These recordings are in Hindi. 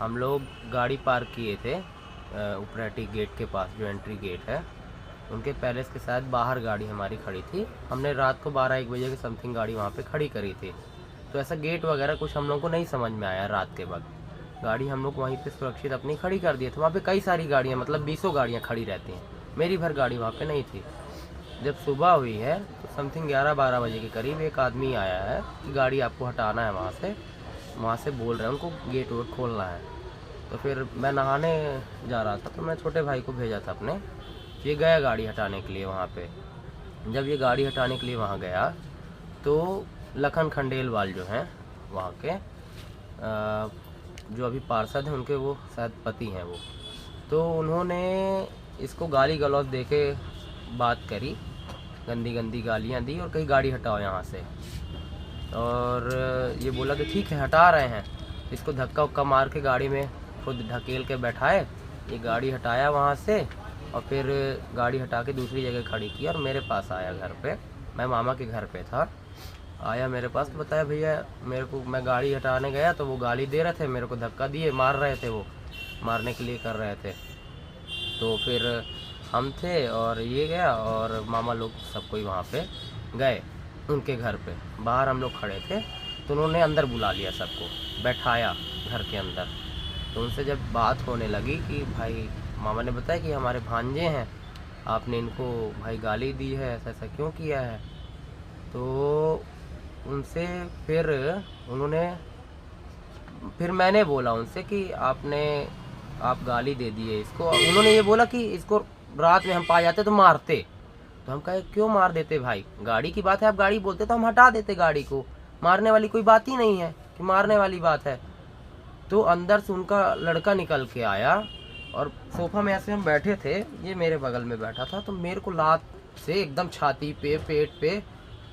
हम लोग गाड़ी पार्क किए थे उपरेटी गेट के पास, जो एंट्री गेट है उनके पैलेस के साथ बाहर गाड़ी हमारी खड़ी थी। हमने रात को 12-1 बजे के समथिंग गाड़ी वहाँ पे खड़ी करी थी। तो ऐसा गेट वगैरह कुछ हम लोग को नहीं समझ में आया। रात के वक्त गाड़ी हम लोग वहीं पे सुरक्षित अपनी खड़ी कर दिए थे। वहाँ पे कई सारी गाड़ियाँ, मतलब 20 गाड़ियाँ खड़ी रहती हैं, मेरी भर गाड़ी वहाँ पे नहीं थी। जब सुबह हुई है तो समथिंग 11-12 बजे के करीब एक आदमी आया है कि गाड़ी आपको हटाना है वहाँ से बोल रहे हैं, उनको गेट वेट खोलना है। तो फिर मैं नहाने जा रहा था, तो मैं छोटे भाई को भेजा था अपने, ये गया गाड़ी हटाने के लिए वहाँ पे। जब ये गाड़ी हटाने के लिए वहाँ गया तो लखन खंडेलवाल जो हैं वहाँ के जो अभी पार्षद हैं, उनके वो शायद पति हैं वो, तो उन्होंने इसको गाली गलौज दे के बात करी, गंदी गंदी गालियाँ दी और कहीं गाड़ी हटाओ यहाँ से। और ये बोला कि ठीक है हटा रहे हैं। इसको धक्का उक्का मार के गाड़ी में खुद ढकेल के बैठाए, ये गाड़ी हटाया वहाँ से और फिर गाड़ी हटा के दूसरी जगह खड़ी की और मेरे पास आया घर पे। मैं मामा के घर पे था, आया मेरे पास तो बताया भैया मेरे को, मैं गाड़ी हटाने गया तो वो गाली दे रहे थे, मेरे को धक्का दिए, मार रहे थे, वो मारने के लिए कर रहे थे। तो फिर हम थे और ये गया और मामा लोग सब कोई वहाँ पे गए उनके घर पे। बाहर हम लोग खड़े थे तो उन्होंने अंदर बुला लिया सबको, बैठाया घर के अंदर। तो उनसे जब बात होने लगी कि भाई, मामा ने बताया कि हमारे भांजे हैं, आपने इनको भाई गाली दी है, ऐसा ऐसा क्यों किया है। तो उनसे फिर मैंने बोला उनसे कि आप गाली दे दिए इसको। उन्होंने ये बोला कि इसको रात में हम पा जाते तो मारते। तो हम कहे क्यों मार देते भाई, गाड़ी की बात है, आप गाड़ी बोलते तो हम हटा देते गाड़ी को, मारने वाली कोई बात ही नहीं है कि मारने वाली बात है। तो अंदर से उनका लड़का निकल के आया और सोफा में ऐसे हम बैठे थे, ये मेरे बगल में बैठा था, तो मेरे को लात से एकदम छाती पे, पेट पे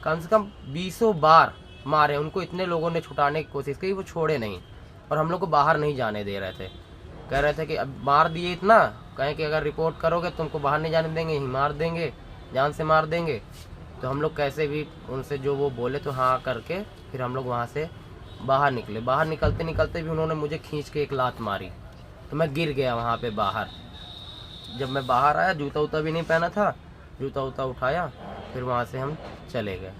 कम से कम 20 बार मारे। उनको इतने लोगों ने छुटाने की कोशिश की, वो छोड़े नहीं और हम लोग को बाहर नहीं जाने दे रहे थे। कह रहे थे कि अब मार दिए इतना, कहें कि अगर रिपोर्ट करोगे तुमको बाहर नहीं जाने देंगे, यहीं मार देंगे, जान से मार देंगे। तो हम लोग कैसे भी उनसे जो वो बोले तो हाँ करके फिर हम लोग वहाँ से बाहर निकले। बाहर निकलते निकलते भी उन्होंने मुझे खींच के एक लात मारी, तो मैं गिर गया वहाँ पे बाहर। जब मैं बाहर आया, जूता उता भी नहीं पहना था, जूता उता उठाया, फिर वहाँ से हम चले गए।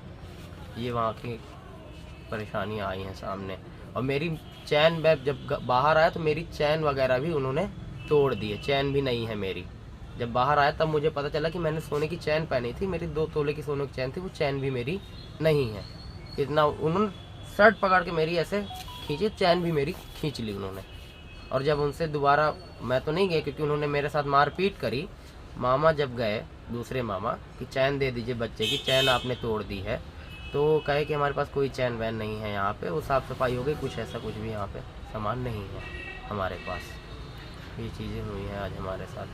ये वहाँ की परेशानियाँ आई हैं सामने। और मेरी चैन, मैं जब बाहर आया तो मेरी चैन वगैरह भी उन्होंने तोड़ दी है, चैन भी नहीं है मेरी। जब बाहर आया तब मुझे पता चला कि मैंने सोने की चैन पहनी थी, मेरी 2 तोले की सोने की चैन थी, वो चैन भी मेरी नहीं है। इतना उन्होंने शर्ट पकड़ के मेरी ऐसे खींची, चैन भी मेरी खींच ली उन्होंने। और जब उनसे दोबारा, मैं तो नहीं गया क्योंकि उन्होंने मेरे साथ मारपीट करी। मामा जब गए, दूसरे मामा, कि चैन दे दीजिए बच्चे की, चैन आपने तोड़ दी है, तो कहे कि हमारे पास कोई चैन वैन नहीं है यहाँ पे, वो साफ़ सफाई हो गई, कुछ ऐसा कुछ भी यहाँ पे सामान नहीं है हमारे पास। ये चीज़ें हुई हैं आज हमारे साथ।